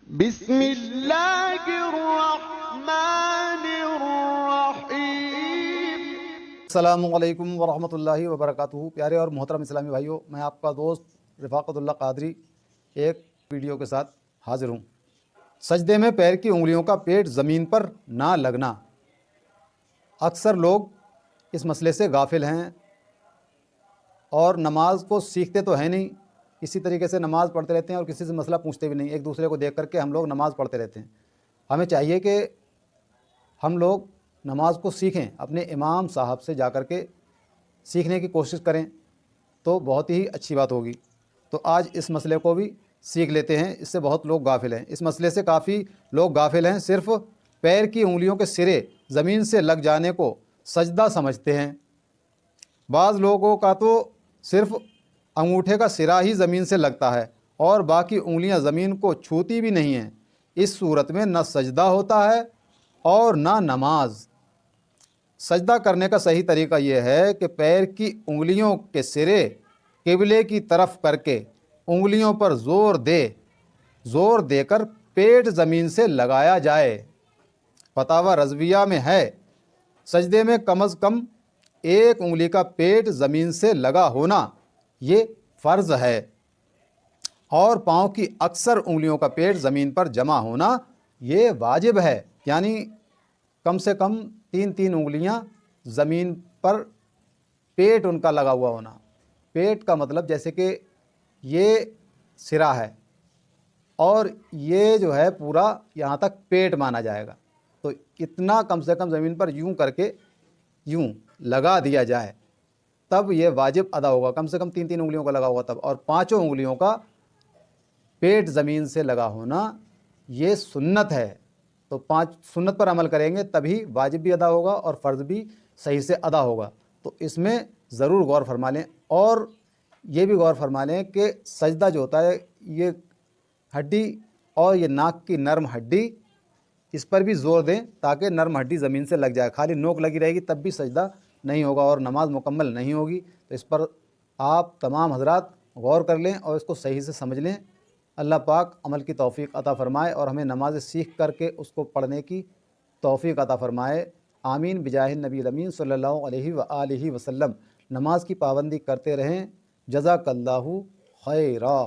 بسم اللہ الرحمن الرحیم۔ السلام علیکم ورحمۃ اللہ وبرکاتہ۔ پیارے اور محترم اسلامی بھائیوں، میں آپ کا دوست رفاقت اللہ قادری ایک ویڈیو کے ساتھ حاضر ہوں۔ سجدے میں پیر کی انگلیوں کا پیٹ زمین پر نہ لگنا۔ اکثر لوگ اس مسئلے سے غافل ہیں اور نماز کو سیکھتے تو ہیں نہیں، اسی طریقے سے نماز پڑھتے رہتے ہیں اور کسی سے مسئلہ پوچھتے بھی نہیں، ایک دوسرے کو دیکھ کر کے ہم لوگ نماز پڑھتے رہتے ہیں۔ ہمیں چاہیے کہ ہم لوگ نماز کو سیکھیں، اپنے امام صاحب سے جا کر کے سیکھنے کی کوشش کریں تو بہت ہی اچھی بات ہوگی۔ تو آج اس مسئلے کو بھی سیکھ لیتے ہیں، اس سے بہت لوگ غافل ہیں، اس مسئلے سے کافی لوگ غافل ہیں، صرف پیر کی انگلیوں کے سرے زمین سے لگ جانے کو سجدہ سمجھتے ہیں۔ بعض لوگوں کا تو صرف انگوٹھے کا سرا ہی زمین سے لگتا ہے اور باقی انگلیاں زمین کو چھوتی بھی نہیں ہیں۔ اس صورت میں نہ سجدہ ہوتا ہے اور نہ نماز۔ سجدہ کرنے کا صحیح طریقہ یہ ہے کہ پیر کی انگلیوں کے سرے قبلے کی طرف کر کے انگلیوں پر زور دے کر پیٹ زمین سے لگایا جائے۔ فتاوی رضویہ میں ہے، سجدے میں کم از کم ایک انگلی کا پیٹ زمین سے لگا ہونا یہ فرض ہے، اور پاؤں کی اکثر انگلیوں کا پیٹ زمین پر جمع ہونا یہ واجب ہے، یعنی کم سے کم 3 انگلیاں زمین پر پیٹ ان کا لگا ہوا ہونا۔ پیٹ کا مطلب جیسے کہ یہ سرا ہے اور یہ جو ہے پورا یہاں تک پیٹ مانا جائے گا، تو اتنا کم سے کم زمین پر یوں کر کے یوں لگا دیا جائے تب یہ واجب ادا ہوگا، کم سے کم 3 انگلیوں کا لگا ہوگا تب، اور 5 انگلیوں کا پیٹ زمین سے لگا ہونا یہ سنت ہے۔ تو 5 سنت پر عمل کریں گے تبھی واجب بھی ادا ہوگا اور فرض بھی صحیح سے ادا ہوگا۔ تو اس میں ضرور غور فرما لیں، اور یہ بھی غور فرما لیں کہ سجدہ جو ہوتا ہے یہ ہڈی اور یہ ناک کی نرم ہڈی، اس پر بھی زور دیں تاکہ نرم ہڈی زمین سے لگ جائے۔ خالی نوک لگی رہے گی تب بھی سجدہ نہیں ہوگا اور نماز مکمل نہیں ہوگی۔ تو اس پر آپ تمام حضرات غور کر لیں اور اس کو صحیح سے سمجھ لیں۔ اللہ پاک عمل کی توفیق عطا فرمائے اور ہمیں نماز سیکھ کر کے اس کو پڑھنے کی توفیق عطا فرمائے، آمین بجاہ النبی الامین صلی اللہ علیہ وآلہ وسلم۔ نماز کی پابندی کرتے رہیں، جزاک اللہ خیرا۔